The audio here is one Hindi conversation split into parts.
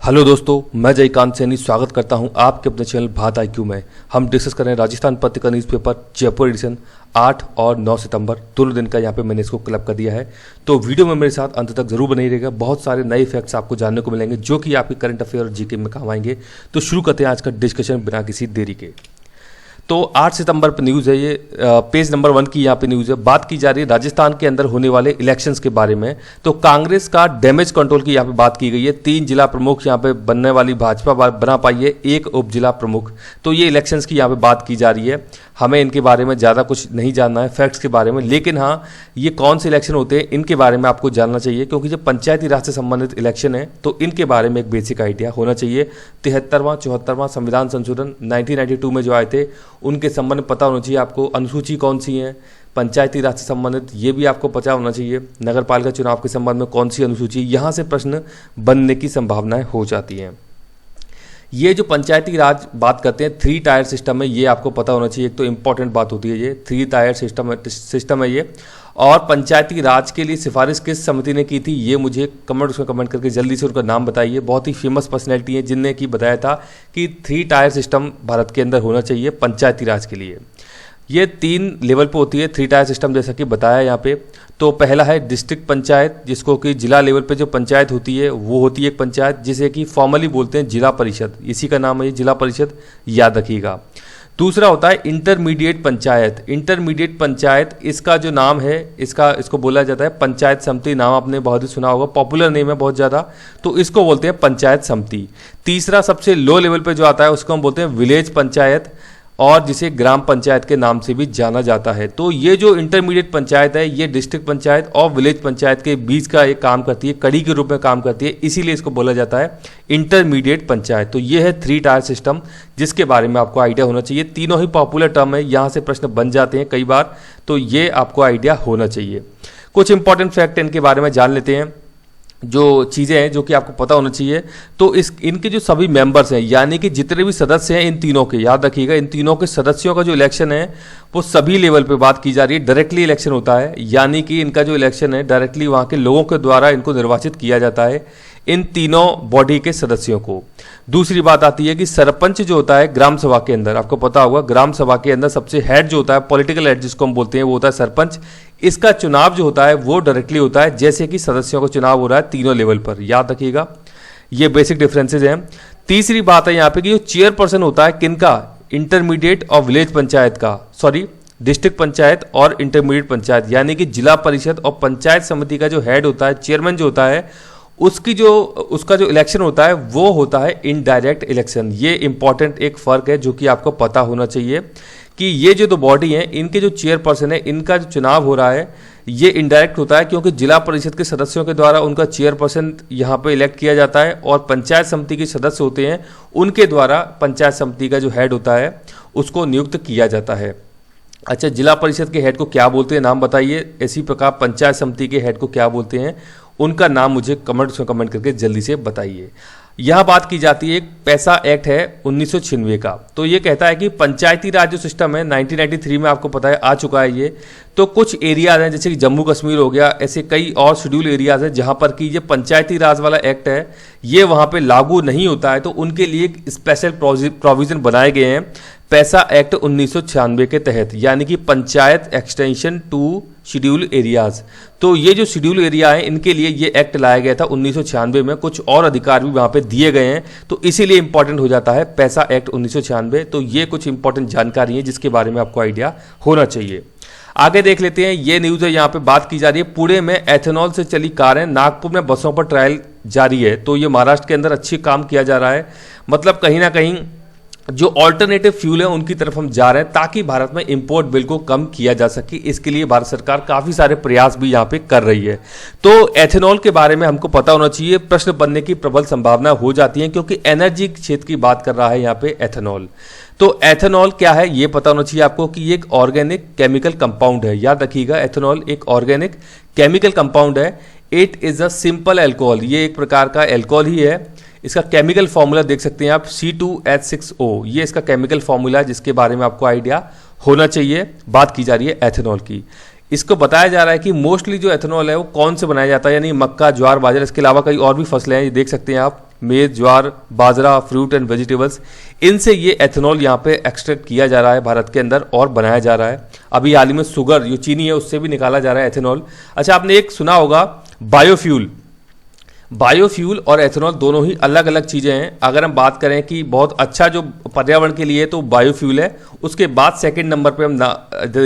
हेलो दोस्तों, मैं जयकांत सैनी स्वागत करता हूं आपके अपने चैनल भारत IQ में। हम डिस्कस कर रहे हैं राजस्थान पत्रिका न्यूज़पेपर जयपुर एडिशन 8 और 9 सितंबर दोनों दिन का। यहाँ पे मैंने इसको क्लब कर दिया है, तो वीडियो में मेरे साथ अंत तक जरूर बने रहिएगा। बहुत सारे नए फैक्ट्स आपको जानने को मिलेंगे जो कि आपकी करंट अफेयर और जीके में काम आएंगे। तो शुरू करते हैं आज का डिस्कशन बिना किसी देरी के। तो 8 सितंबर पर न्यूज़ है, ये पेज नंबर 1 की यहाँ पे न्यूज़ है। बात की जा रही है राजस्थान के अंदर होने वाले इलेक्शंस के बारे में। तो कांग्रेस का डैमेज कंट्रोल की यहाँ पे बात की गई है। 3 जिला प्रमुख यहाँ पे बनने वाली भाजपा बना पाई है, 1 उप जिला प्रमुख। तो ये इलेक्शंस की यहाँ पे बात की जा रही है। हमें इनके बारे में ज़्यादा कुछ नहीं जानना है फैक्ट्स के बारे में, लेकिन हाँ, ये कौन से इलेक्शन होते हैं इनके बारे में आपको जानना चाहिए, क्योंकि जब पंचायती राज से संबंधित इलेक्शन है तो इनके बारे में एक बेसिक आइडिया होना चाहिए। 73वां 74वां संविधान संशोधन 1992 में जो आए थे उनके संबंध में पता होना चाहिए आपको। अनुसूची कौन सी है पंचायती राज से संबंधित, ये भी आपको पता होना चाहिए। नगर पालिका चुनाव के संबंध में कौन सी अनुसूची, यहाँ से प्रश्न बनने की संभावनाएं हो जाती हैं। ये जो पंचायती राज बात करते हैं 3 टायर सिस्टम है, ये आपको पता होना चाहिए। एक तो इंपॉर्टेंट बात होती है, ये 3 टायर सिस्टम है ये। और पंचायती राज के लिए सिफारिश किस समिति ने की थी, ये मुझे उसमें कमेंट करके जल्दी से उनका नाम बताइए। बहुत ही फेमस पर्सनैलिटी है जिनने की बताया था कि 3 टायर सिस्टम भारत के अंदर होना चाहिए पंचायती राज के लिए। ये 3 लेवल पे होती है 3 टायर सिस्टम, जैसा कि बताया यहाँ पे। तो पहला है डिस्ट्रिक्ट पंचायत, जिसको कि जिला लेवल पे जो पंचायत होती है वो होती है एक पंचायत, जिसे कि फॉर्मली बोलते हैं जिला परिषद। इसी का नाम है ये जिला परिषद, याद रखिएगा। दूसरा होता है इंटरमीडिएट पंचायत। इंटरमीडिएट पंचायत इसका जो नाम है इसको बोला जाता है पंचायत समिति। नाम आपने बहुत ही सुना होगा, पॉपुलर नेम है बहुत ज़्यादा, तो इसको बोलते हैं पंचायत समिति। तीसरा सबसे लो लेवल पे जो आता है उसको हम बोलते हैं विलेज पंचायत, और जिसे ग्राम पंचायत के नाम से भी जाना जाता है। तो ये जो इंटरमीडिएट पंचायत है ये डिस्ट्रिक्ट पंचायत और विलेज पंचायत के बीच का एक काम करती है, कड़ी के रूप में काम करती है, इसीलिए इसको बोला जाता है इंटरमीडिएट पंचायत। तो ये है 3 टायर सिस्टम, जिसके बारे में आपको आइडिया होना चाहिए। तीनों ही पॉपुलर टर्म है, यहाँ से प्रश्न बन जाते हैं कई बार, तो ये आपको आइडिया होना चाहिए। कुछ इंपॉर्टेंट फैक्ट इनके बारे में जान लेते हैं, जो चीज़ें हैं जो कि आपको पता होना चाहिए। तो इनके जो सभी मेंबर्स हैं, यानी कि जितने भी सदस्य हैं इन तीनों के, याद रखिएगा, इन तीनों के सदस्यों का जो इलेक्शन है वो सभी लेवल पे बात की जा रही है। डायरेक्टली इलेक्शन होता है, यानी कि इनका जो इलेक्शन है डायरेक्टली वहाँ के लोगों के द्वारा इनको निर्वाचित किया जाता है, इन तीनों बॉडी के सदस्यों को। दूसरी बात आती है कि सरपंच जो होता है ग्राम सभा के अंदर, आपको पता होगा ग्राम सभा के अंदर सबसे हेड जो होता है, पॉलिटिकल हेड जिसको हम बोलते हैं, वो होता है सरपंच। इसका चुनाव जो होता है वो डायरेक्टली होता है, जैसे कि सदस्यों का चुनाव हो रहा है तीनों लेवल पर, याद रखिएगा। ये बेसिक डिफरेंसेज हैं। तीसरी बात है यहाँ पे कि जो चेयरपर्सन होता है किनका, इंटरमीडिएट और विलेज पंचायत का, डिस्ट्रिक्ट पंचायत और इंटरमीडिएट पंचायत, यानी कि जिला परिषद और पंचायत समिति का जो हेड होता है, चेयरमैन जो होता है, उसका जो इलेक्शन होता है वो होता है इनडायरेक्ट इलेक्शन। ये इंपॉर्टेंट एक फर्क है जो कि आपको पता होना चाहिए कि ये जो 2 बॉडी हैं इनके जो चेयरपर्सन है, इनका जो चुनाव हो रहा है ये इनडायरेक्ट होता है, क्योंकि जिला परिषद के सदस्यों के द्वारा उनका चेयरपर्सन यहाँ पे इलेक्ट किया जाता है, और पंचायत समिति के सदस्य होते हैं उनके द्वारा पंचायत समिति का जो हेड होता है उसको नियुक्त किया जाता है। अच्छा, जिला परिषद के हेड को क्या बोलते हैं, नाम बताइए। इसी प्रकार पंचायत समिति के हेड को क्या बोलते हैं, उनका नाम मुझे कमेंट करके जल्दी से बताइए। यहाँ बात की जाती है, एक पैसा एक्ट है 1996 का। तो ये कहता है कि पंचायती राज जो सिस्टम है 1993 में आपको पता है आ चुका है ये। तो कुछ एरियाज हैं जैसे कि जम्मू कश्मीर हो गया, ऐसे कई और शेड्यूल एरियाज हैं जहाँ पर कि ये पंचायती राज वाला एक्ट है ये वहाँ पे लागू नहीं होता है, तो उनके लिए एक स्पेशल प्रोविजन बनाए गए हैं पैसा एक्ट 1996 के तहत, यानी कि panchayat extension to schedule areas. तो ये जो शेड्यूल एरिया है इनके लिए ये एक्ट लाया गया था 1996 में, कुछ और अधिकार भी वहाँ पे दिए गए हैं, तो इसीलिए इंपॉर्टेंट हो जाता है पैसा एक्ट 1996। तो ये कुछ इंपॉर्टेंट जानकारी है जिसके बारे में आपको आइडिया होना चाहिए। आगे देख लेते हैं, ये न्यूज़ है, यहाँ पे बात की जा रही है पुणे में एथेनॉल से चली कारें, नागपुर में बसों पर ट्रायल जारी है। तो ये महाराष्ट्र के अंदर अच्छी काम किया जा रहा है, मतलब कहीं ना कहीं जो ऑल्टरनेटिव फ्यूल है उनकी तरफ हम जा रहे हैं, ताकि भारत में इंपोर्ट बिल को कम किया जा सके। इसके लिए भारत सरकार काफी सारे प्रयास भी यहाँ पे कर रही है। तो एथेनॉल के बारे में हमको पता होना चाहिए, प्रश्न बनने की प्रबल संभावना हो जाती है, क्योंकि एनर्जी क्षेत्र की बात कर रहा है यहाँ पे एथेनॉल। तो एथेनॉल क्या है ये पता होना चाहिए आपको कि ये एक ऑर्गेनिक केमिकल कंपाउंड है, याद रखिएगा, एथेनॉल एक ऑर्गेनिक केमिकल कंपाउंड है। It is a simple alcohol, ये एक प्रकार का एल्कोहल ही है। इसका केमिकल फॉर्मूला देख सकते हैं आप, C2H6O, ये इसका केमिकल फॉर्मूला है जिसके बारे में आपको आइडिया होना चाहिए। बात की जा रही है एथेनॉल की। इसको बताया जा रहा है कि मोस्टली जो एथेनॉल है वो कौन से बनाया जाता है, यानी मक्का, ज्वार, बाजरा, इसके अलावा कई और भी फसलें हैं, ये देख सकते हैं आप। मेज, ज्वार, बाजरा, फ्रूट एंड वेजिटेबल्स, इनसे ये एथेनॉल यहाँ पे एक्सट्रैक्ट किया जा रहा है भारत के अंदर और बनाया जा रहा है। अभी हाल ही में शुगर, जो चीनी है, उससे भी निकाला जा रहा है एथेनॉल। अच्छा, आपने एक सुना होगा बायोफ्यूल। बायोफ्यूल और एथेनॉल दोनों ही अलग अलग चीज़ें हैं। अगर हम बात करें कि बहुत अच्छा जो पर्यावरण के लिए तो बायोफ्यूल है, उसके बाद सेकंड नंबर पे हम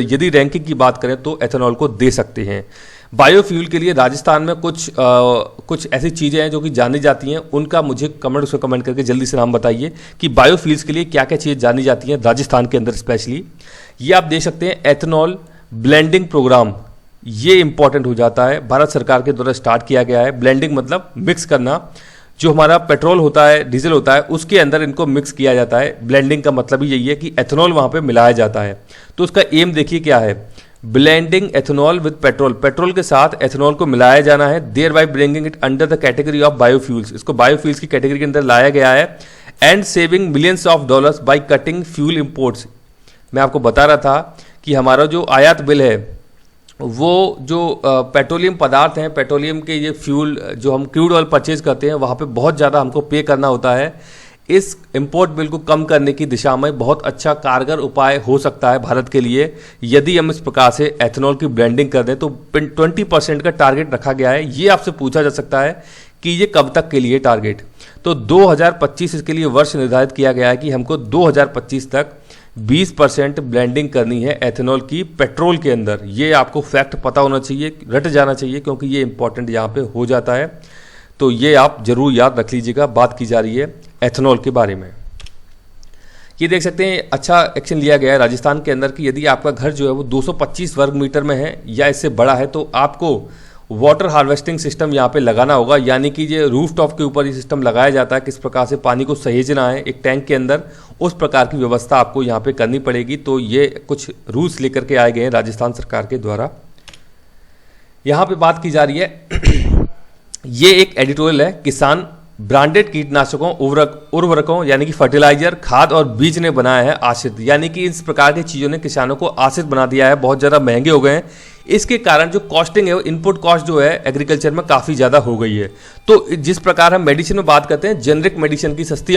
यदि रैंकिंग की बात करें तो एथेनॉल को दे सकते हैं। बायोफ्यूल के लिए राजस्थान में कुछ ऐसी चीज़ें हैं जो कि जानी जाती हैं, उनका मुझे कमेंट करके जल्दी से नाम बताइए कि बायोफ्यूल्स के लिए क्या क्या चीज़ें जानी जाती हैं राजस्थान के अंदर स्पेशली। ये आप देख सकते हैं एथेनॉल ब्लेंडिंग प्रोग्राम, ये इंपॉर्टेंट हो जाता है, भारत सरकार के द्वारा स्टार्ट किया गया है। ब्लेंडिंग मतलब मिक्स करना, जो हमारा पेट्रोल होता है, डीजल होता है, उसके अंदर इनको मिक्स किया जाता है। ब्लेंडिंग का मतलब ही यही है कि एथेनॉल वहाँ पे मिलाया जाता है। तो उसका एम देखिए क्या है, blending ethanol with petrol, petrol के साथ एथेनॉल को मिलाया जाना है, thereby bringing it under the category of biofuels, इसको बायोफ्यूल्स की कैटेगरी के अंदर लाया गया है। And saving millions of dollars by cutting fuel imports. मैं आपको बता रहा था कि हमारा जो आयात बिल है, वो जो पेट्रोलियम पदार्थ हैं, पेट्रोलियम के ये फ्यूल जो हम क्रूड ऑयल परचेज करते हैं, वहाँ पे बहुत ज़्यादा हमको पे करना होता है। इस इंपोर्ट बिल को कम करने की दिशा में बहुत अच्छा कारगर उपाय हो सकता है भारत के लिए, यदि हम इस प्रकार से एथेनॉल की ब्लेंडिंग कर दें। तो 20% का टारगेट रखा गया है। ये आपसे पूछा जा सकता है कि ये कब तक के लिए टारगेट, तो 2025 इसके लिए वर्ष निर्धारित किया गया है कि हमको 2025 तक 20% ब्लेंडिंग करनी है एथेनॉल की पेट्रोल के अंदर। ये आपको फैक्ट पता होना चाहिए, रट जाना चाहिए, क्योंकि ये इंपॉर्टेंट यहाँ पे हो जाता है। तो ये आप जरूर याद रख लीजिएगा, बात की जा रही है एथेनॉल के बारे में। ये देख सकते हैं अच्छा एक्शन लिया गया है राजस्थान के अंदर कि यदि आपका घर जो है वो 225 वर्ग मीटर में है या इससे बड़ा है, तो आपको वाटर हार्वेस्टिंग सिस्टम यहाँ पे लगाना होगा। यानी कि ये रूफ टॉप के ऊपर ये सिस्टम लगाया जाता है, किस प्रकार से पानी को सहेजना है एक टैंक के अंदर, उस प्रकार की व्यवस्था आपको यहाँ पे करनी पड़ेगी। तो ये कुछ रूल्स लेकर के आए गए हैं राजस्थान सरकार के द्वारा। यहाँ पे बात की जा रही है ये एक एडिटोरियल है, किसान ब्रांडेड कीटनाशकों, उर्वरकों यानी कि फर्टिलाइजर, खाद और बीज ने बनाया है आश्रित। यानी कि इस प्रकार की चीज़ों ने किसानों को आश्रित बना दिया है, बहुत ज़्यादा महंगे हो गए हैं। इसके कारण जो कॉस्टिंग है, वो इनपुट कॉस्ट जो है एग्रीकल्चर में काफ़ी ज़्यादा हो गई है। तो जिस प्रकार हम मेडिसिन में बात करते हैं, जेनरिक मेडिसिन की सस्ती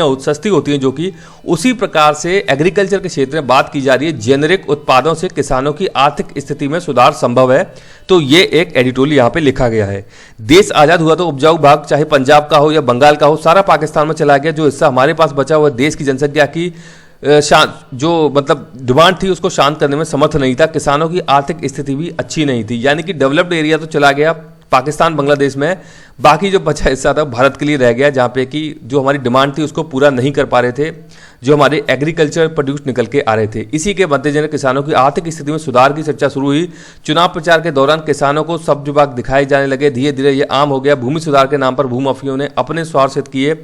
होती हैं, जो कि उसी प्रकार से एग्रीकल्चर के क्षेत्र में बात की जा रही है, जेनरिक उत्पादों से किसानों की आर्थिक स्थिति में सुधार संभव है। तो ये एक एडिटोरियल यहाँ पे लिखा गया है। देश आज़ाद हुआ तो उपजाऊ भाग चाहे पंजाब का हो या बंगाल का हो, सारा पाकिस्तान में चला गया। जो हिस्सा हमारे पास बचा हुआ देश की जनसंख्या की जो मतलब डिमांड थी, उसको शांत करने में समर्थ नहीं था। किसानों की आर्थिक स्थिति भी अच्छी नहीं थी। यानी कि डेवलप्ड एरिया तो चला गया पाकिस्तान, बांग्लादेश में, बाकी जो बचा हिस्सा था भारत के लिए रह गया, जहाँ पे कि जो हमारी डिमांड थी उसको पूरा नहीं कर पा रहे थे, जो हमारे एग्रीकल्चर प्रोड्यूस निकल के आ रहे थे। इसी के मद्देनजर किसानों की आर्थिक स्थिति में सुधार की चर्चा शुरू हुई। चुनाव प्रचार के दौरान किसानों को सब विभाग दिखाए जाने लगे। धीरे धीरे ये आम हो गया। भूमि सुधार के नाम पर भूमाफियों ने अपने स्वार्थ सिद्ध किए,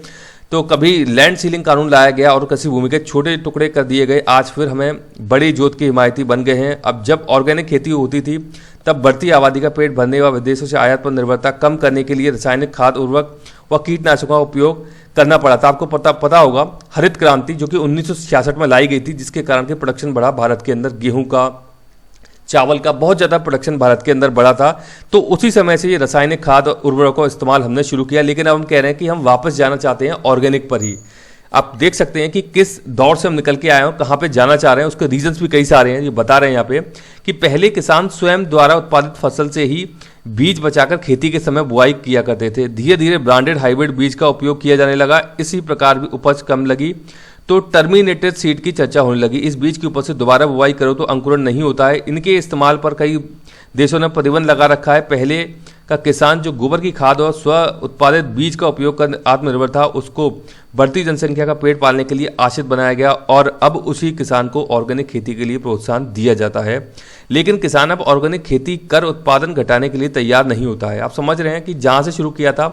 तो कभी लैंड सीलिंग कानून लाया गया और कृषि भूमि के छोटे टुकड़े कर दिए गए। आज फिर हमें बड़ी जोत के हिमायती बन गए हैं। अब जब ऑर्गेनिक खेती होती थी, तब बढ़ती आबादी का पेट भरने व विदेशों से आयात पर निर्भरता कम करने के लिए रासायनिक खाद, उर्वरक व कीटनाशकों का उपयोग करना पड़ा था। आपको पता होगा हरित क्रांति जो कि 1966 में लाई गई थी, जिसके कारण के प्रोडक्शन बढ़ा भारत के अंदर, गेहूं का, चावल का बहुत ज़्यादा प्रोडक्शन भारत के अंदर बढ़ा था। तो उसी समय से ये रासायनिक खाद और उर्वरकों का इस्तेमाल हमने शुरू किया। लेकिन अब हम कह रहे हैं कि हम वापस जाना चाहते हैं ऑर्गेनिक पर ही। आप देख सकते हैं कि किस दौर से हम निकल के आए हैं, कहाँ पे जाना चाह रहे हैं, उसके रीजंस भी कई सारे हैं। ये बता रहे हैं यहाँ पे कि पहले किसान स्वयं द्वारा उत्पादित फसल से ही बीज बचाकर खेती के समय बुआई किया करते थे। धीरे धीरे ब्रांडेड हाइब्रिड बीज का उपयोग किया जाने लगा। इसी प्रकार भी उपज कम लगी तो टर्मिनेटेड सीड की चर्चा होने लगी। इस बीज की उपज से दोबारा बुआई करो तो अंकुरण नहीं होता है। इनके इस्तेमाल पर कई देशों ने प्रतिबंध लगा रखा है। पहले का किसान जो गोबर की खाद और स्व उत्पादित बीज का उपयोग कर आत्मनिर्भर था, उसको बढ़ती जनसंख्या का पेट पालने के लिए आश्रित बनाया गया और अब उसी किसान को ऑर्गेनिक खेती के लिए प्रोत्साहन दिया जाता है। लेकिन किसान अब ऑर्गेनिक खेती कर उत्पादन घटाने के लिए तैयार नहीं होता है। आप समझ रहे हैं कि जहाँ से शुरू किया था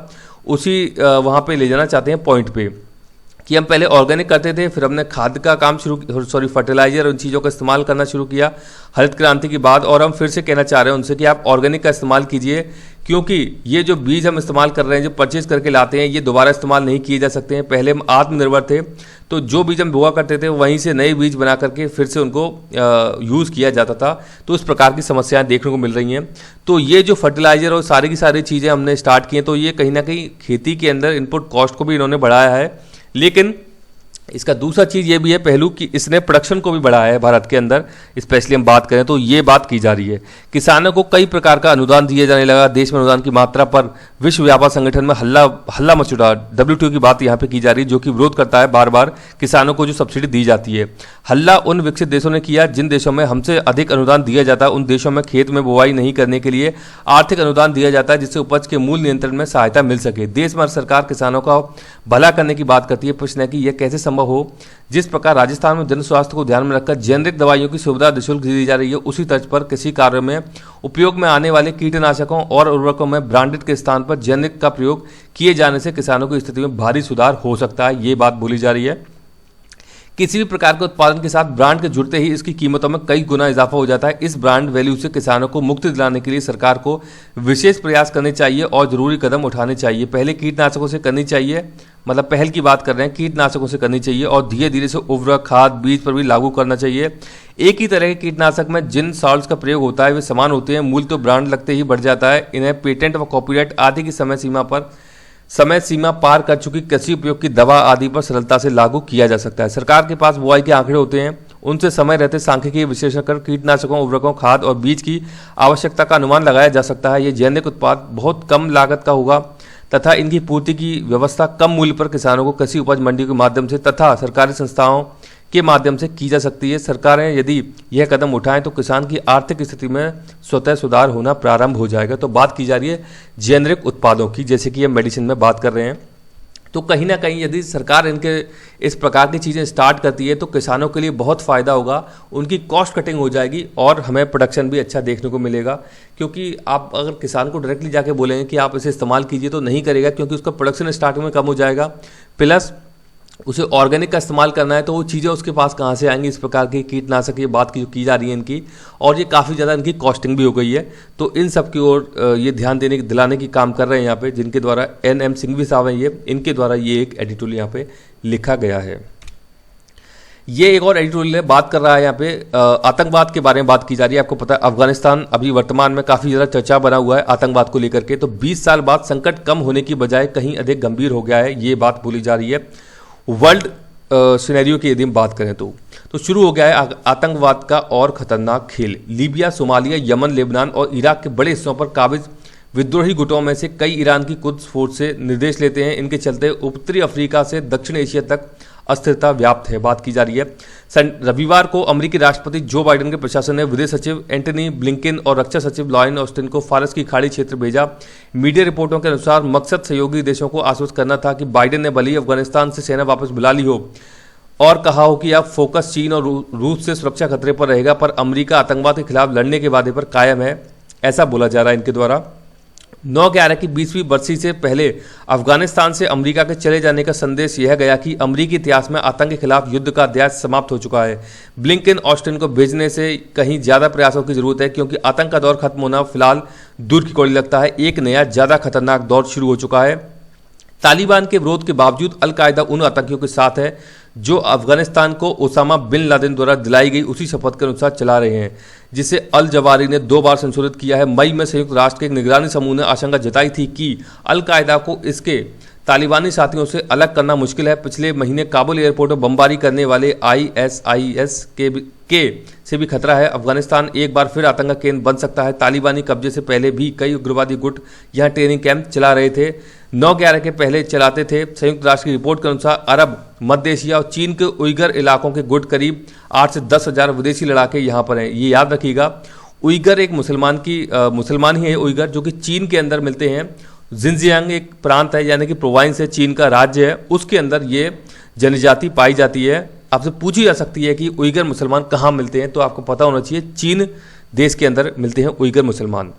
उसी वहाँ पे ले जाना चाहते हैं पॉइंट पे। कि हम पहले ऑर्गेनिक करते थे, फिर हमने खाद का काम फर्टिलाइजर उन चीज़ों का इस्तेमाल करना शुरू किया हरित क्रांति के बाद। और हम फिर से कहना चाह रहे हैं उनसे कि आप ऑर्गेनिक का इस्तेमाल कीजिए, क्योंकि ये जो बीज हम इस्तेमाल कर रहे हैं, जो परचेज करके लाते हैं, ये दोबारा इस्तेमाल नहीं किए जा सकते हैं। पहले हम आत्मनिर्भर थे, तो जो बीज हम बोआ करते थे वहीं से नए बीज बना करके फिर से उनको यूज़ किया जाता था। तो इस प्रकार की समस्याएं देखने को मिल रही हैं। तो ये जो फर्टिलाइजर और सारी की सारी चीज़ें हमने स्टार्ट की हैं, तो ये कहीं ना कहीं खेती के अंदर इनपुट कॉस्ट को भी इन्होंने बढ़ाया है। लेकिन इसका दूसरा चीज़ ये भी है पहलू कि इसने प्रोडक्शन को भी बढ़ाया है भारत के अंदर। स्पेशली हम बात करें तो ये बात की जा रही है, किसानों को कई प्रकार का अनुदान दिए जाने लगा। देश में अनुदान की मात्रा पर विश्व व्यापार संगठन में हल्ला मच उठा। WTO की बात यहाँ पे की जा रही है, जो कि विरोध करता है बार बार किसानों को जो सब्सिडी दी जाती है। हल्ला उन विकसित देशों ने किया जिन देशों में हमसे अधिक अनुदान दिया जाता है। उन देशों में खेत में बुवाई नहीं करने के लिए आर्थिक अनुदान दिया जाता है, जिससे उपज के मूल्य नियंत्रण में सहायता मिल सके। देश में सरकार किसानों का भला करने की बात करती है। प्रश्न है कि यह कैसे संभव हो? जिस प्रकार राजस्थान में जन स्वास्थ्य को ध्यान में रखकर जेनेरिक दवाइयों की सुविधा निःशुल्क दी जा रही है, उसी तर्ज पर किसी कार्य में उपयोग में आने वाले कीटनाशकों और उर्वरकों में ब्रांडेड के स्थान पर जेनेरिक का प्रयोग किए जाने से किसानों की स्थिति में भारी सुधार हो सकता है। ये बात बोली जा रही है। किसी भी प्रकार के उत्पादन के साथ ब्रांड के जुड़ते ही इसकी कीमतों में कई गुना इजाफा हो जाता है। इस ब्रांड वैल्यू से किसानों को मुक्ति दिलाने के लिए सरकार को विशेष प्रयास करने चाहिए और जरूरी कदम उठाने चाहिए। पहले कीटनाशकों से करनी चाहिए, मतलब पहल की बात कर रहे हैं, कीटनाशकों से करनी चाहिए और धीरे धीरे से उर्वरक, खाद, बीज पर भी लागू करना चाहिए। एक ही तरह के कीटनाशक में जिन सॉल्ट्स का प्रयोग होता है वे समान होते हैं, मूल्य तो ब्रांड लगते ही बढ़ जाता है। इन्हें पेटेंट व कॉपीराइट आदि की समय सीमा पार कर चुकी कृषि उपयोग की दवा आदि पर सरलता से लागू किया जा सकता है। सरकार के पास बुआई के आंकड़े होते हैं, उनसे समय रहते सांख्यिकीय विश्लेषण कर कीटनाशकों, उर्वरकों, खाद और बीज की आवश्यकता का अनुमान लगाया जा सकता है। ये जेनेरिक उत्पाद बहुत कम लागत का होगा तथा इनकी पूर्ति की व्यवस्था कम मूल्य पर किसानों को कृषि उपज मंडी के माध्यम से तथा सरकारी संस्थाओं के माध्यम से की जा सकती है। सरकारें यदि यह कदम उठाएं तो किसान की आर्थिक स्थिति में स्वतः सुधार होना प्रारंभ हो जाएगा। तो बात की जा रही है जेनेरिक उत्पादों की, जैसे कि हम मेडिसिन में बात कर रहे हैं। तो कहीं ना कहीं यदि सरकार इनके इस प्रकार की चीज़ें स्टार्ट करती है तो किसानों के लिए बहुत फ़ायदा होगा, उनकी कॉस्ट कटिंग हो जाएगी और हमें प्रोडक्शन भी अच्छा देखने को मिलेगा। क्योंकि आप अगर किसान को डायरेक्टली जाके बोलेंगे कि आप इसे इस्तेमाल कीजिए तो नहीं करेगा, क्योंकि उसका प्रोडक्शन स्टार्टिंग में कम हो जाएगा, प्लस उसे ऑर्गेनिक का इस्तेमाल करना है तो वो चीज़ें उसके पास कहाँ से आएंगी। इस प्रकार की कीटनाशक ये बात की जा रही है इनकी, और ये काफ़ी ज़्यादा इनकी कॉस्टिंग भी हो गई है। तो इन सब की ओर ये ध्यान दिलाने की काम कर रहे हैं यहाँ पे, जिनके द्वारा NM सिंघवी साहब हैं, ये इनके द्वारा ये एक एडिटोरियल यहाँ पे लिखा गया है। ये एक और एडिटोरियल है, बात कर रहा है यहाँ पे आतंकवाद के बारे में बात की जा रही है। आपको पता है अफगानिस्तान अभी वर्तमान में काफ़ी ज़्यादा चर्चा बना हुआ है आतंकवाद को लेकर के। तो 20 साल बाद संकट कम होने की बजाय कहीं अधिक गंभीर हो गया है, ये बात बोली जा रही है। वर्ल्ड सिनेरियो की यदि हम बात करें तो शुरू हो गया है आतंकवाद का और खतरनाक खेल। लीबिया, सोमालिया, यमन, लेबनान और इराक के बड़े हिस्सों पर काबिज विद्रोही गुटों में से कई ईरान की कुद्स फोर्स से निर्देश लेते हैं। इनके चलते उत्तरी अफ्रीका से दक्षिण एशिया तक अस्थिरता व्याप्त है, बात की जा रही है। रविवार को अमेरिकी राष्ट्रपति जो बाइडेन के प्रशासन ने विदेश सचिव एंटनी ब्लिंकन और रक्षा सचिव लॉयड ऑस्टिन को फारस की खाड़ी क्षेत्र भेजा। मीडिया रिपोर्टों के अनुसार मकसद सहयोगी देशों को आश्वस्त करना था कि बाइडेन ने भले ही अफगानिस्तान से सेना वापस बुला ली हो और कहा हो कि अब फोकस चीन और रूस से सुरक्षा खतरे पर रहेगा, पर अमेरिका आतंकवाद के खिलाफ लड़ने के वादे पर कायम है, ऐसा बोला जा रहा है इनके द्वारा। 9/11 की 20वीं बरसी से पहले अफगानिस्तान से अमेरिका के चले जाने का संदेश यह गया कि अमेरिकी इतिहास में आतंक के खिलाफ युद्ध का अध्याय समाप्त हो चुका है। ब्लिंकन ऑस्टिन को भेजने से कहीं ज़्यादा प्रयासों की जरूरत है, क्योंकि आतंक का दौर खत्म होना फिलहाल दूर की कौड़ी लगता है। एक नया ज़्यादा खतरनाक दौर शुरू हो चुका है। तालिबान के विरोध के बावजूद अल कायदा उन आतंकियों के साथ है जो अफगानिस्तान को ओसामा बिन लादेन द्वारा दिलाई गई उसी शपथ के अनुसार चला रहे हैं, जिसे अल जवारी ने 2 बार संशोधित किया है। मई में संयुक्त राष्ट्र के एक निगरानी समूह ने आशंका जताई थी कि अल कायदा को इसके तालिबानी साथियों से अलग करना मुश्किल है। पिछले महीने काबुल एयरपोर्ट पर बमबारी करने वाले ISIS के से भी खतरा है। अफगानिस्तान एक बार फिर आतंक का केंद्र बन सकता है। तालिबानी कब्जे से पहले भी कई उग्रवादी गुट यहाँ ट्रेनिंग कैंप चला रहे थे। 9/11 के पहले चलाते थे। संयुक्त राष्ट्र की रिपोर्ट के अनुसार अरब, मध्य एशिया और चीन के उइगर इलाकों के गुट करीब 8 से 10 हज़ार विदेशी लड़ाके यहाँ पर हैं। ये याद रखिएगा, उइगर एक मुसलमान ही है उइगर, जो कि चीन के अंदर मिलते हैं। जिनजियांग एक प्रांत है, यानी कि प्रोविंस है, चीन का राज्य है, उसके अंदर ये जनजाति पाई जाती है। आपसे पूछी जा सकती है कि उइगर मुसलमान कहाँ मिलते हैं, तो आपको पता होना चाहिए चीन देश के अंदर मिलते हैं उइगर मुसलमान।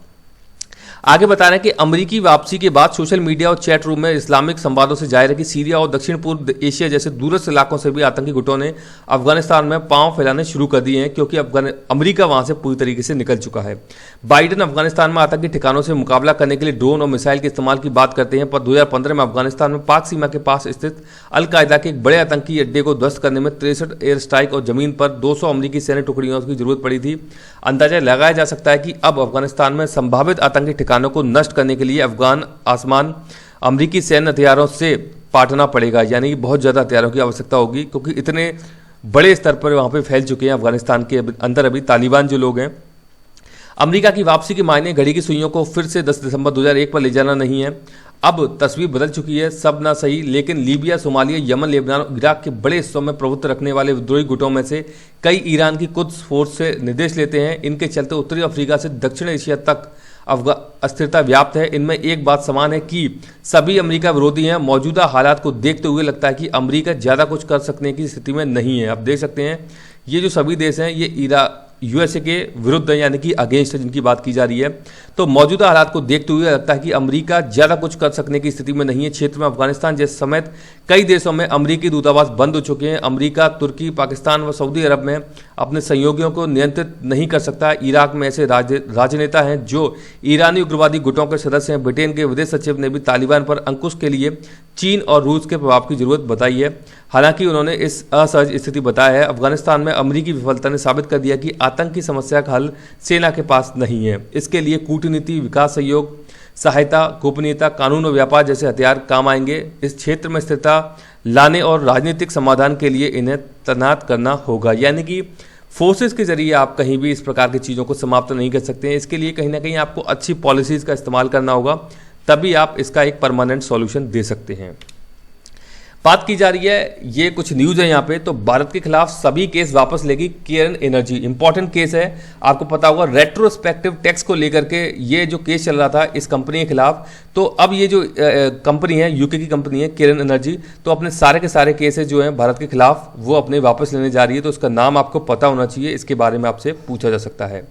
आगे बता रहे हैं कि अमेरिकी वापसी के बाद सोशल मीडिया और चैट रूम में इस्लामिक संवादों से जाहिर है कि सीरिया और दक्षिण पूर्व एशिया जैसे दूरस्थ इलाकों से भी आतंकी गुटों ने अफगानिस्तान में पांव फैलाने शुरू कर दिए हैं, क्योंकि अमेरिका वहां से पूरी तरीके से निकल चुका है। बाइडेन अफगानिस्तान में आतंकी ठिकानों से मुकाबला करने के लिए ड्रोन और मिसाइल के इस्तेमाल की बात करते हैं, पर 2015 में अफगानिस्तान में पाक सीमा के पास स्थित अलकायदा के एक बड़े आतंकी अड्डे को ध्वस्त करने में 63 एयर स्ट्राइक और जमीन पर 200 अमेरिकी सैन्य टुकड़ियों की जरूरत पड़ी थी। अंदाजा लगाया जा सकता है कि अब अफगानिस्तान में संभावित आतंकी ठिकानों को नष्ट करने के लिए अफगान आसमान अमेरिकी सैन्य हथियारों से पाटना पड़ेगा, यानी कि बहुत ज़्यादा हथियारों की आवश्यकता होगी, क्योंकि इतने बड़े स्तर पर वहाँ पे फैल चुके हैं अफगानिस्तान के अंदर अभी तालिबान जो लोग हैं। अमेरिका की वापसी के मायने घड़ी की सुइयों को फिर से 10 दिसंबर 2001 पर ले जाना नहीं है। अब तस्वीर बदल चुकी है, सब ना सही, लेकिन लीबिया, सोमालिया, यमन, लेबनान और इराक के बड़े हिस्सों में प्रभुत्व रखने वाले विद्रोही गुटों में से कई ईरान की कुद्स फोर्स से निर्देश लेते हैं। इनके चलते उत्तरी अफ्रीका से दक्षिण एशिया तक अस्थिरता व्याप्त है। इनमें एक बात समान है कि सभी अमेरिका विरोधी हैं। मौजूदा हालात को देखते हुए लगता है कि अमेरिका ज़्यादा कुछ कर सकने की स्थिति में नहीं है। आप देख सकते हैं ये जो सभी देश हैं ये यूएसए के विरुद्ध है, यानी कि अगेंस्ट है, जिनकी बात की जा रही है। तो मौजूदा हालात को देखते हुए लगता है कि अमेरिका ज़्यादा कुछ कर सकने की स्थिति में नहीं है। क्षेत्र में अफगानिस्तान जैसे समेत कई देशों में अमेरिकी दूतावास बंद हो चुके हैं। अमेरिका तुर्की, पाकिस्तान व सऊदी अरब में अपने सहयोगियों को नियंत्रित नहीं कर सकता। इराक में ऐसे राजनेता हैं जो ईरानी उग्रवादी गुटों के सदस्य हैं। ब्रिटेन के विदेश सचिव ने भी तालिबान पर अंकुश के लिए चीन और रूस के प्रभाव की जरूरत बताई है। हालांकि उन्होंने इस असहज स्थिति बताया है। अफगानिस्तान में अमेरिकी विफलता ने साबित कर दिया कि आतंक की समस्या का हल सेना के पास नहीं है। इसके लिए कूटनीति, विकास सहयोग, सहायता, गोपनीयता, कानून और व्यापार जैसे हथियार काम आएंगे। इस क्षेत्र में स्थिरता लाने और राजनीतिक समाधान के लिए इन्हें तैनात करना होगा, यानी कि फोर्सेस के जरिए आप कहीं भी इस प्रकार की चीज़ों को समाप्त नहीं कर सकते हैं। इसके लिए कहीं ना कहीं आपको अच्छी पॉलिसीज़ का इस्तेमाल करना होगा, तभी आप इसका एक परमानेंट सॉल्यूशन दे सकते हैं। बात की जा रही है, ये कुछ न्यूज़ है यहाँ पे, तो भारत के खिलाफ सभी केस वापस लेगी केरन एनर्जी। इंपॉर्टेंट केस है, आपको पता होगा रेट्रोस्पेक्टिव टैक्स को लेकर के ये जो केस चल रहा था इस कंपनी के खिलाफ। तो अब ये जो कंपनी है, यूके की कंपनी है केरन एनर्जी, तो अपने सारे के सारे केसेस जो हैं भारत के खिलाफ वो अपने वापस लेने जा रही है। तो उसका नाम आपको पता होना चाहिए, इसके बारे में आपसे पूछा जा सकता है।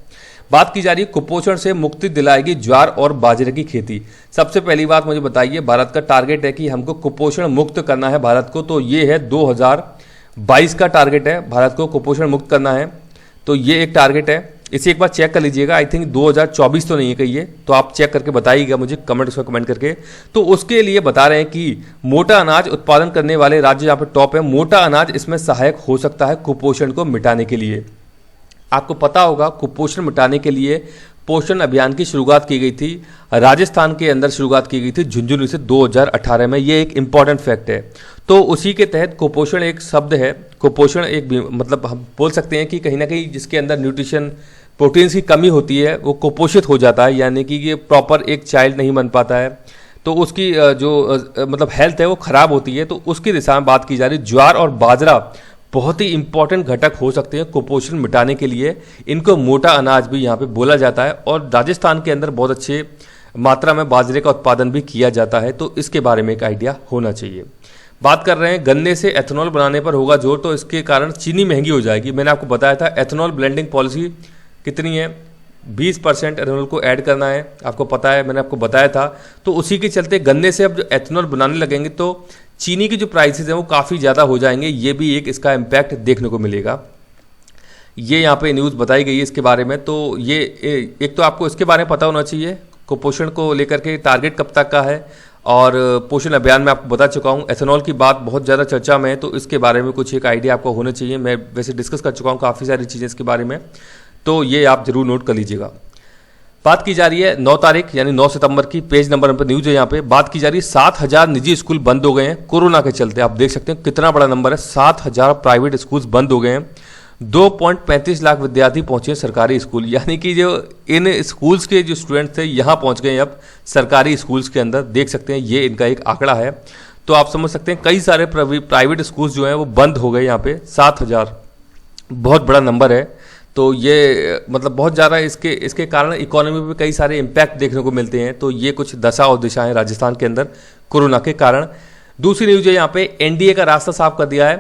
बात की जा रही है कुपोषण से मुक्ति दिलाएगी ज्वार और बाजरे की खेती। सबसे पहली बात मुझे बताइए, भारत का टारगेट है कि हमको कुपोषण मुक्त करना है भारत को, तो ये है 2022 का टारगेट है, भारत को कुपोषण मुक्त करना है। तो ये एक टारगेट है, इसे एक बार चेक कर लीजिएगा। आई थिंक 2024 तो नहीं है कहीं, तो आप चेक करके बताइएगा मुझे कमेंट करके। तो उसके लिए बता रहे हैं कि मोटा अनाज उत्पादन करने वाले राज्य यहाँ पे टॉप है। मोटा अनाज इसमें सहायक हो सकता है कुपोषण को मिटाने के लिए। आपको पता होगा कुपोषण मिटाने के लिए पोषण अभियान की शुरुआत की गई थी, राजस्थान के अंदर शुरुआत की गई थी झुंझुनू से 2018 में। ये एक इंपॉर्टेंट फैक्ट है। तो उसी के तहत कुपोषण एक शब्द है, कुपोषण एक मतलब हम बोल सकते हैं कि कहीं ना कहीं जिसके अंदर न्यूट्रिशन, प्रोटीन्स की कमी होती है वो कुपोषित हो जाता है, यानी कि ये प्रॉपर एक चाइल्ड नहीं बन पाता है, तो उसकी जो मतलब हेल्थ है वो खराब होती है। तो उसकी दिशा में बात की जा रही है। ज्वार और बाजरा बहुत ही इंपॉर्टेंट घटक हो सकते हैं कुपोषण मिटाने के लिए। इनको मोटा अनाज भी यहाँ पे बोला जाता है, और राजस्थान के अंदर बहुत अच्छे मात्रा में बाजरे का उत्पादन भी किया जाता है, तो इसके बारे में एक आइडिया होना चाहिए। बात कर रहे हैं गन्ने से एथेनॉल बनाने पर होगा जोर, तो इसके कारण चीनी महंगी हो जाएगी। मैंने आपको बताया था एथेनॉल ब्लेंडिंग पॉलिसी कितनी है, 20% एथेनॉल को ऐड करना है, आपको पता है, मैंने आपको बताया था। तो उसी के चलते गन्ने से अब जो एथेनॉल बनाने लगेंगे तो चीनी की जो प्राइसेस हैं वो काफ़ी ज़्यादा हो जाएंगे। ये भी एक इसका इम्पैक्ट देखने को मिलेगा। ये यहाँ पे न्यूज़ बताई गई है इसके बारे में। तो ये एक तो आपको इसके बारे में पता होना चाहिए, कुपोषण को लेकर के टारगेट कब तक का है, और पोषण अभियान में आपको बता चुका हूँ। एथेनॉल की बात बहुत ज़्यादा चर्चा में है, तो इसके बारे में कुछ एक आइडिया आपको होना चाहिए। मैं वैसे डिस्कस कर चुका हूँ काफ़ी सारी चीज़ें इसके बारे में, तो ये आप जरूर नोट कर लीजिएगा। बात की जा रही है 9 तारीख यानी 9 सितंबर की, पेज नंबर पर न्यूज़ है यहाँ पे। बात की जा रही है 7000 निजी स्कूल बंद हो गए हैं कोरोना के चलते। आप देख सकते हैं कितना बड़ा नंबर है, 7000 प्राइवेट स्कूल्स बंद हो गए हैं। 2.35 लाख विद्यार्थी पहुंचे सरकारी स्कूल, यानी कि जो इन स्कूल्स के जो स्टूडेंट्स थे यहाँ पहुंच गए अब सरकारी स्कूल्स के अंदर। देख सकते हैं ये इनका एक आंकड़ा है, तो आप समझ सकते हैं कई सारे प्राइवेट स्कूल्स जो हैं वो बंद हो गए यहाँ पे। 7000 बहुत बड़ा नंबर है। तो ये मतलब बहुत ज़्यादा इसके कारण इकोनॉमी पे कई सारे इम्पैक्ट देखने को मिलते हैं। तो ये कुछ दशा और दिशाएं राजस्थान के अंदर कोरोना के कारण। दूसरी न्यूज़ है यहाँ पे, एनडीए का रास्ता साफ कर दिया है।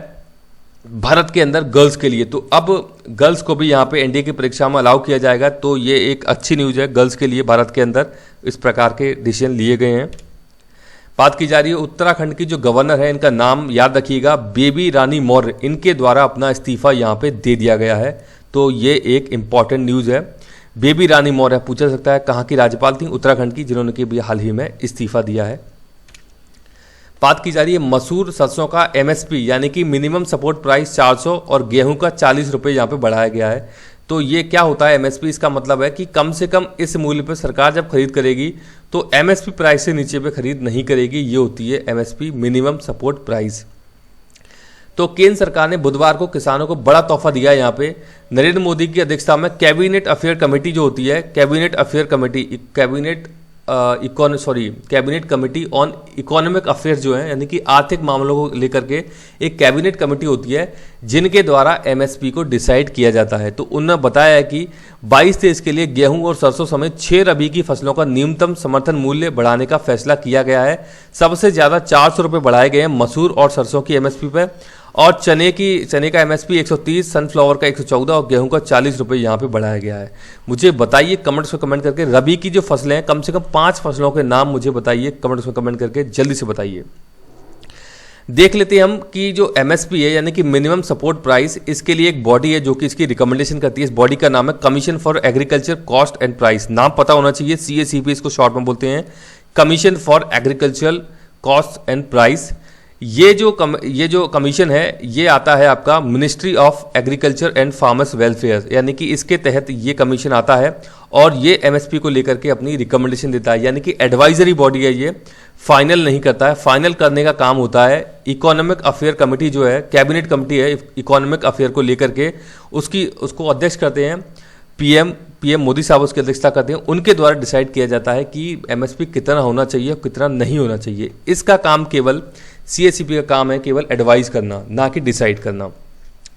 भारत के अंदर गर्ल्स के लिए। तो अब गर्ल्स को भी यहाँ पे एनडीए की परीक्षा में अलाउ किया जाएगा, तो ये एक अच्छी न्यूज़ है गर्ल्स के लिए। भारत के अंदर इस प्रकार के डिसीजन लिए गए हैं। बात की जा रही है उत्तराखंड की जो गवर्नर है, इनका नाम याद रखिएगा, बेबी रानी मौर्य। इनके द्वारा अपना इस्तीफा यहाँ पे दे दिया गया है, तो ये एक इम्पॉर्टेंट न्यूज़ है। बेबी रानी मौर्य पूछा जा सकता है कहाँ की राज्यपाल थी, उत्तराखंड की, जिन्होंने कि हाल ही में इस्तीफा दिया है। बात की जा रही है मसूर सरसों का एमएसपी यानी कि मिनिमम सपोर्ट प्राइस 400 और गेहूं का 40 रुपये यहाँ पे बढ़ाया गया है। तो ये क्या होता है एमएसपी? इसका मतलब है कि कम से कम इस मूल्य पर सरकार जब खरीद करेगी तो एमएसपी प्राइस से नीचे पे खरीद नहीं करेगी। ये होती है एमएसपी, मिनिमम सपोर्ट प्राइस। तो केंद्र सरकार ने बुधवार को किसानों को बड़ा तोहफा दिया है। यहाँ पे नरेंद्र मोदी की अध्यक्षता में कैबिनेट अफेयर कमेटी जो होती है, cabinet affair committee, cabinet committee on economic affairs जो है, यानी कि आर्थिक मामलों को लेकर के एक कैबिनेट कमेटी होती है जिनके द्वारा एमएसपी को डिसाइड किया जाता है। तो उन्होंने बताया है कि 22-23 के लिए गेहूं और सरसों समेत 6 रबी की फसलों का न्यूनतम समर्थन मूल्य बढ़ाने का फैसला किया गया है। सबसे ज्यादा 400 रुपये बढ़ाए गए हैं मसूर और सरसों की एमएसपी पर, और चने का एमएसपी 130, सनफ्लावर का 114 और गेहूं का 40 रुपये यहाँ पे बढ़ाया गया है। मुझे बताइए कमेंट्स में कमेंट करके, रबी की जो फसलें हैं, कम से कम 5 फसलों के नाम मुझे बताइए कमेंट्स में कमेंट करके, जल्दी से बताइए। देख लेते हैं हम कि जो एमएसपी है यानी कि मिनिमम सपोर्ट प्राइस, इसके लिए एक बॉडी है जो कि इसकी रिकमेंडेशन करती है। इस बॉडी का नाम है commission for agriculture cost and price. नाम पता होना चाहिए, CACP इसको शॉर्ट में बोलते हैं, commission for agriculture cost and price. ये जो कमीशन है ये आता है आपका ministry of agriculture and farmers welfare, यानी कि इसके तहत ये कमीशन आता है और ये एमएसपी को लेकर के अपनी रिकमेंडेशन देता है, यानी कि एडवाइजरी बॉडी है, ये फाइनल नहीं करता है। फाइनल करने का काम होता है इकोनॉमिक अफेयर कमेटी जो है, कैबिनेट कमेटी है इकोनॉमिक अफेयर को लेकर के, उसको अध्यक्ष करते हैं पीएम मोदी साहब, उसकी अध्यक्षता करते हैं। उनके द्वारा डिसाइड किया जाता है कि एमएसपी कितना होना चाहिए और कितना नहीं होना चाहिए। इसका काम केवल CACP का काम है केवल एडवाइस करना, ना कि डिसाइड करना।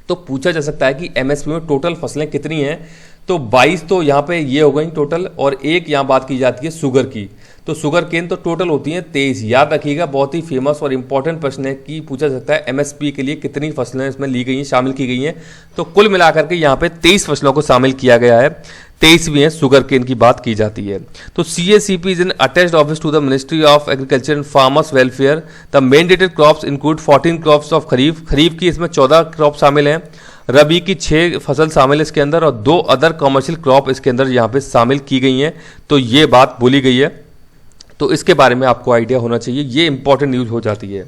तो पूछा जा सकता है कि एमएसपी में टोटल फसलें कितनी हैं, तो 22 तो यहाँ पे ये हो गई टोटल, और एक यहाँ बात की जाती है शुगर की। तो शुगर केन तो टोटल होती हैं 23। याद रखिएगा, बहुत ही फेमस और इंपॉर्टेंट प्रश्न है कि पूछा सकता है एमएसपी के लिए कितनी फसलें इसमें ली गई हैं, शामिल की गई हैं। तो कुल मिलाकर के यहाँ पे 23 फसलों को शामिल किया गया है, 23 भी हैं शुगर केन की बात की जाती है। तो CACP is an attached office to the ministry of agriculture and farmers welfare. The mandated crops include 14 crops of kharif की इसमें 14 क्रॉप शामिल हैं, रबी की 6 फसल शामिल है इसके अंदर, और 2 अदर कमर्शियल क्रॉप इसके अंदर यहाँ पे शामिल की गई हैं। तो ये बात बोली गई है, तो इसके बारे में आपको आइडिया होना चाहिए, ये इंपॉर्टेंट न्यूज़ हो जाती है।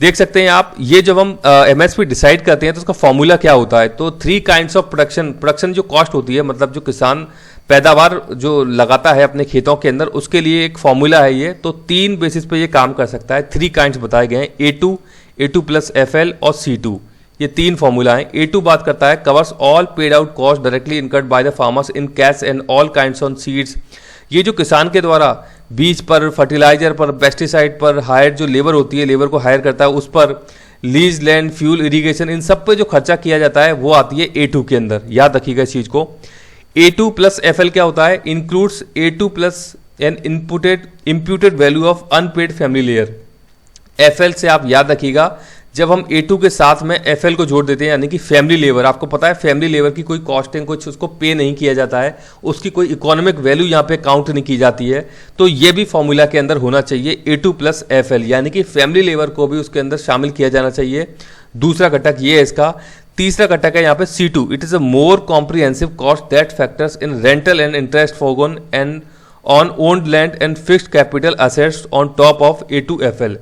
देख सकते हैं आप, ये जब हम एमएसपी डिसाइड करते हैं तो उसका फॉर्मूला क्या होता है। तो 3 काइंड्स ऑफ प्रोडक्शन जो कॉस्ट होती है, मतलब जो किसान पैदावार जो लगाता है अपने खेतों के अंदर, उसके लिए एक फॉर्मूला है ये। तो 3 बेसिस पे ये काम कर सकता है। 3 काइंड्स बताए गए हैं, A2 प्लस FL और C2, ये 3 फॉर्मूला हैं। A2 बात करता है covers all paid out cost directly incurred by the farmers in cash and all kinds on seeds. ये जो किसान के द्वारा बीज पर, फर्टिलाइजर पर, पेस्टिसाइड पर हायर जो लेबर होती है, लेबर को हायर करता है, उस पर लीज लैंड, फ्यूल, इरिगेशन, इन सब पे जो खर्चा किया जाता है वो आती है A2 के अंदर। याद रखिएगा इस चीज को। A2 प्लस FL क्या होता है? Includes A2 plus an imputed value of unpaid family layer. FL से आप याद रखिएगा, जब हम A2 के साथ में FL को जोड़ देते हैं, यानी कि फैमिली लेबर, आपको पता है फैमिली लेबर की कोई कॉस्टिंग, कुछ उसको पे नहीं किया जाता है, उसकी कोई इकोनॉमिक वैल्यू यहाँ पे काउंट नहीं की जाती है। तो ये भी फॉर्मूला के अंदर होना चाहिए A2 प्लस FL, यानी कि फैमिली लेबर को भी उसके अंदर शामिल किया जाना चाहिए। दूसरा घटक ये है इसका। तीसरा घटक है यहाँ पे C2, it is a more comprehensive cost that factors in rental and interest foregone and on owned land and fixed capital assets on top of A2 FL।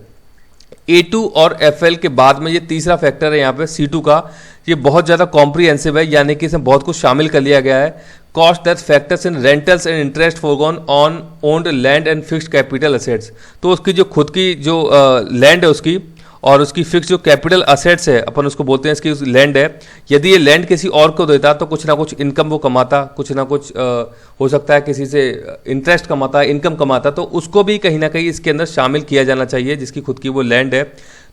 A2 और FL के बाद में ये तीसरा फैक्टर है यहाँ पे C2 का, ये बहुत ज़्यादा कॉम्प्रिहेंसिव है, यानी कि इसमें बहुत कुछ शामिल कर लिया गया है। Cost that factors in rentals and interest foregone on owned land and fixed capital assets. तो उसकी जो खुद की जो लैंड है उसकी, और उसकी फिक्स जो कैपिटल असेट्स है, अपन उसको बोलते हैं इसकी लैंड है, यदि ये लैंड किसी और को देता तो कुछ ना कुछ इनकम वो कमाता, कुछ ना कुछ हो सकता है किसी से इंटरेस्ट कमाता, इनकम कमाता, तो उसको भी कहीं ना कहीं इसके अंदर शामिल किया जाना चाहिए, जिसकी खुद की वो लैंड है।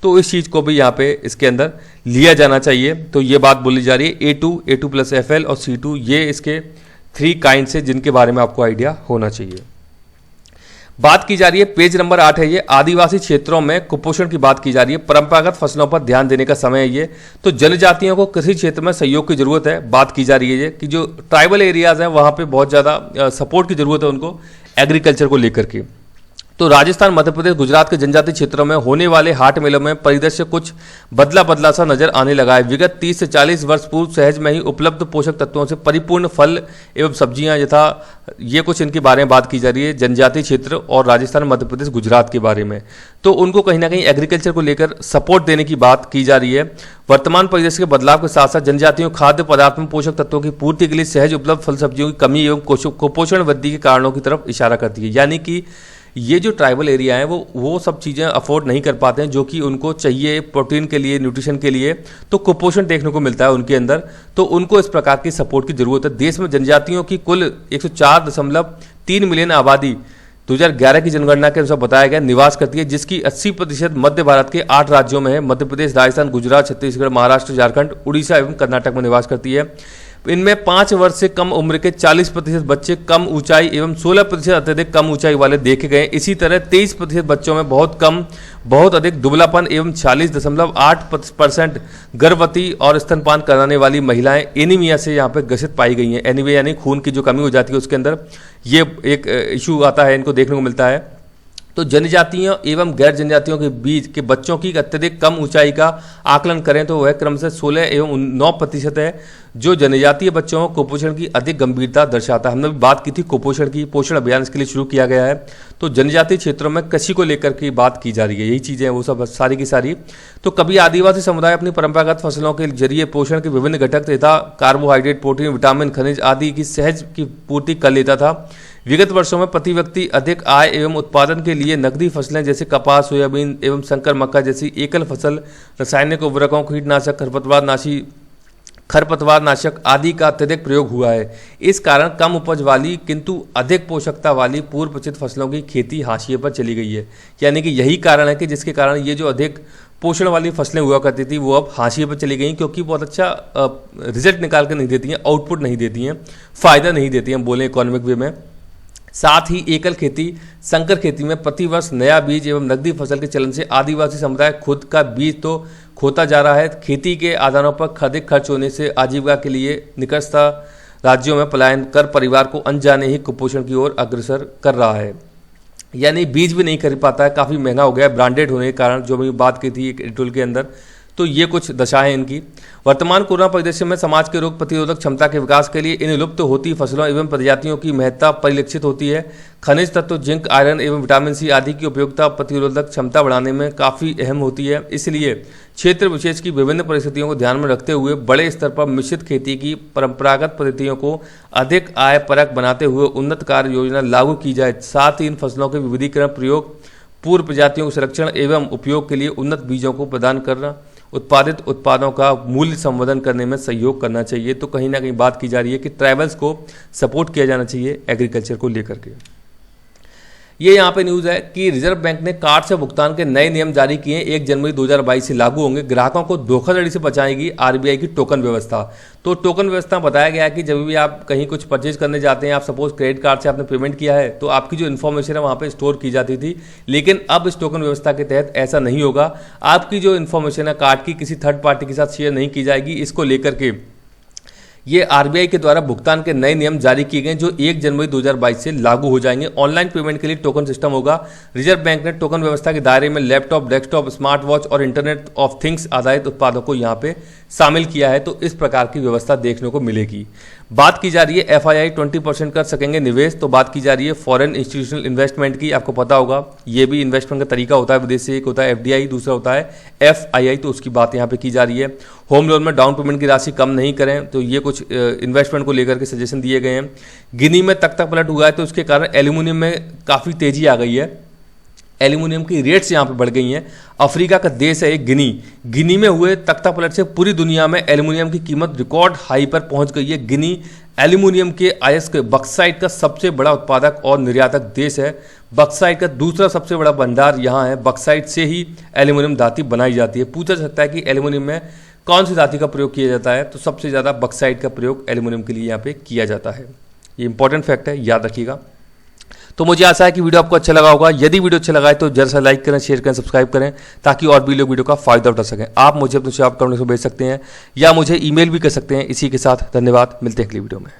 तो इस चीज़ को भी यहाँ पे इसके अंदर लिया जाना चाहिए। तो ये बात बोली जा रही है A2 प्लस FL और C2, ये इसके 3 काइंड्स है जिनके बारे में आपको आइडिया होना चाहिए। बात की जा रही है पेज नंबर 8 है ये, आदिवासी क्षेत्रों में कुपोषण की बात की जा रही है। परंपरागत फसलों पर ध्यान देने का समय है ये। तो जनजातियों को कृषि क्षेत्र में सहयोग की जरूरत है। बात की जा रही है ये कि जो ट्राइबल एरियाज हैं वहां पे बहुत ज़्यादा सपोर्ट की जरूरत है उनको एग्रीकल्चर को लेकर के। तो राजस्थान, मध्य प्रदेश, गुजरात के जनजातीय क्षेत्रों में होने वाले हाट मेलों में परिदृश्य कुछ बदला सा नजर आने लगा है। विगत 30 से 40 वर्ष पूर्व सहज में ही उपलब्ध पोषक तत्वों से परिपूर्ण फल एवं सब्जियां यथा ये कुछ इनके बारे में बात की जा रही है जनजातीय क्षेत्र और राजस्थान, मध्य प्रदेश, गुजरात के बारे में। तो उनको कहीं ना कहीं एग्रीकल्चर को लेकर सपोर्ट देने की बात की जा रही है। वर्तमान परिदृश्य के बदलाव के साथ साथ जनजातियों खाद्य पदार्थ में पोषक तत्वों की पूर्ति के लिए सहज उपलब्ध फल सब्जियों की कमी एवं कुपोषण वृद्धि के कारणों की तरफ इशारा करती है। यानी कि ये जो ट्राइबल एरिया है वो सब चीज़ें अफोर्ड नहीं कर पाते हैं जो कि उनको चाहिए प्रोटीन के लिए, न्यूट्रिशन के लिए। तो कुपोषण देखने को मिलता है उनके अंदर, तो उनको इस प्रकार की सपोर्ट की जरूरत है। देश में जनजातियों की कुल 104.3 मिलियन आबादी 2011 की जनगणना के अनुसार बताया गया निवास करती है, जिसकी 80% मध्य भारत के 8 राज्यों में है। मध्य प्रदेश, राजस्थान, गुजरात, छत्तीसगढ़, महाराष्ट्र, झारखंड, उड़ीसा एवं कर्नाटक में निवास करती है। इनमें 5 वर्ष से कम उम्र के 40% बच्चे कम ऊंचाई एवं 16% अत्यधिक कम ऊंचाई वाले देखे गए। इसी तरह 23% बच्चों में बहुत अधिक दुबलापन एवं 46.8% गर्भवती और स्तनपान कराने वाली महिलाएं एनीमिया से यहाँ पे ग्रसित पाई गई हैं। एनीमिया यानी खून की जो कमी हो जाती है उसके अंदर ये एक इशू आता है, इनको देखने को मिलता है। तो जनजातियों एवं गैर जनजातियों के बीच के बच्चों की अत्यधिक कम ऊंचाई का आकलन करें तो वह क्रम से 16 एवं 9% है, जो जनजातीय बच्चों में कुपोषण की अधिक गंभीरता दर्शाता है। हमने भी बात की थी कुपोषण की, पोषण अभियान इसके लिए शुरू किया गया है। तो जनजातीय क्षेत्रों में कृषि को लेकर की बात की जा रही है, यही चीज़ें हैं वो सब सारी की सारी। तो कभी आदिवासी समुदाय अपनी परंपरागत फसलों के जरिए पोषण के विभिन्न घटक तथा कार्बोहाइड्रेट, प्रोटीन, विटामिन, खनिज आदि की सहज की पूर्ति कर लेता था। विगत वर्षों में प्रति व्यक्ति अधिक आय एवं उत्पादन के लिए नकदी फसलें जैसे कपास, सोयाबीन एवं शंकर मक्का जैसी एकल फसल, रासायनिक उर्वरकों, कीटनाशक, खरपतवारनाशक आदि का अत्यधिक प्रयोग हुआ है। इस कारण कम उपज वाली किंतु अधिक पोषकता वाली पूर्व परिचित फसलों की खेती हाशिए पर चली गई है। यानी कि यही कारण है कि जिसके कारण ये जो अधिक पोषण वाली फसलें हुआ करती थी वो अब हाशिए पर चली गई, क्योंकि बहुत अच्छा रिजल्ट निकाल कर नहीं देती हैं, आउटपुट नहीं देती हैं, फायदा नहीं देती हैं बोले इकोनॉमिक वे में। साथ ही एकल खेती, संकर खेती में प्रतिवर्ष नया बीज एवं नकदी फसल के चलन से आदिवासी समुदाय खुद का बीज तो खोता जा रहा है। खेती के आदानों पर अधिक खर्च होने से आजीविका के लिए निकटस्थ राज्यों में पलायन कर परिवार को अनजाने ही कुपोषण की ओर अग्रसर कर रहा है। यानी बीज भी नहीं खरीद पाता है, काफ़ी महंगा हो गया है ब्रांडेड होने के कारण, जो मैं बात की थी एक एडिटोरियल के अंदर। तो ये कुछ दशाएं इनकी। वर्तमान कोरोना परिदृश्य में समाज के रोग प्रतिरोधक क्षमता के विकास के लिए इन लुप्त होती फसलों एवं प्रजातियों की महत्ता परिलक्षित होती है। खनिज तत्व, जिंक, आयरन एवं विटामिन सी आदि की उपयोगिता प्रतिरोधक क्षमता बढ़ाने में काफ़ी अहम होती है। इसलिए क्षेत्र विशेष की विभिन्न परिस्थितियों को ध्यान में रखते हुए बड़े स्तर पर मिश्रित खेती की परंपरागत पद्धतियों को अधिक आय परक बनाते हुए उन्नत कार्य योजना लागू की जाए। साथ ही इन फसलों के विविधीकरण, प्रयोग, पूर्व प्रजातियों के संरक्षण एवं उपयोग के लिए उन्नत बीजों को प्रदान करना, उत्पादित उत्पादों का मूल्य संवर्धन करने में सहयोग करना चाहिए। तो कहीं ना कहीं बात की जा रही है कि ट्राइबल्स को सपोर्ट किया जाना चाहिए एग्रीकल्चर को लेकर के। ये यहाँ पे न्यूज़ है कि रिजर्व बैंक ने कार्ड से भुगतान के नए नियम जारी किए, 1 जनवरी 2022 से लागू होंगे। ग्राहकों को धोखाधड़ी से बचाएगी आरबीआई की टोकन व्यवस्था। तो टोकन व्यवस्था बताया गया है कि जब भी आप कहीं कुछ परचेज करने जाते हैं, आप सपोज क्रेडिट कार्ड से आपने पेमेंट किया है, तो आपकी जो इन्फॉर्मेशन है वहाँ पे स्टोर की जाती थी, लेकिन अब इस टोकन व्यवस्था के तहत ऐसा नहीं होगा। आपकी जो इन्फॉर्मेशन है कार्ड की किसी थर्ड पार्टी के साथ शेयर नहीं की जाएगी। इसको लेकर के ये आरबीआई के द्वारा भुगतान के नए नियम जारी किए गए, जो 1 जनवरी 2022 से लागू हो जाएंगे। ऑनलाइन पेमेंट के लिए टोकन सिस्टम होगा। रिजर्व बैंक ने टोकन व्यवस्था के दायरे में लैपटॉप, डेस्कटॉप, स्मार्ट वॉच और इंटरनेट ऑफ थिंग्स आधारित उत्पादों को यहाँ पे शामिल किया है। तो इस प्रकार की व्यवस्था देखने को मिलेगी। बात की जा रही है एफआईआई 20% कर सकेंगे निवेश। तो बात की जा रही है फॉरेन इंस्टीट्यूशनल इन्वेस्टमेंट की। आपको पता होगा ये भी इन्वेस्टमेंट का तरीका होता है विदेश से, एक होता है एफडीआई, दूसरा होता है एफआईआई। तो उसकी बात यहाँ पे की जा रही है। होम लोन में डाउन पेमेंट की राशि कम नहीं करें, तो ये कुछ इन्वेस्टमेंट को लेकर के सजेशन दिए गए हैं। गिनी में तख्ता पलट हुआ है, तो उसके कारण एल्यूमिनियम में काफ़ी तेजी आ गई है। एल्यूमिनियम की रेट्स यहाँ पे बढ़ गई हैं। अफ्रीका का देश है एक गिनी में हुए तख्ता पलट से पूरी दुनिया में एल्यूमिनियम की कीमत रिकॉर्ड हाई पर पहुंच गई है। गिनी एल्यूमिनियम के अयस्क बक्साइट का सबसे बड़ा उत्पादक और निर्यातक देश है। बक्साइट का दूसरा सबसे बड़ा भंडार यहाँ है। बक्साइट से ही एल्यूमिनियम धातु बनाई जाती है। पूछा जा सकता है कि एल्यूमिनियम में कौन सी धातु का प्रयोग किया जाता है, तो सबसे ज़्यादा बक्साइट का प्रयोग एल्यूमिनियम के लिए यहाँ पे किया जाता है। ये इंपॉर्टेंट फैक्ट है, याद रखिएगा। तो मुझे आशा है कि वीडियो आपको अच्छा लगा होगा। यदि वीडियो अच्छा लगा है तो जरा सा लाइक करें, शेयर करें, सब्सक्राइब करें, ताकि और भी लोग वीडियो का फायदा उठा सकें। आप मुझे अपने सुझाव कमेंट में भेज सकते हैं या मुझे ईमेल भी कर सकते हैं। इसी के साथ धन्यवाद, मिलते हैं अगली वीडियो में।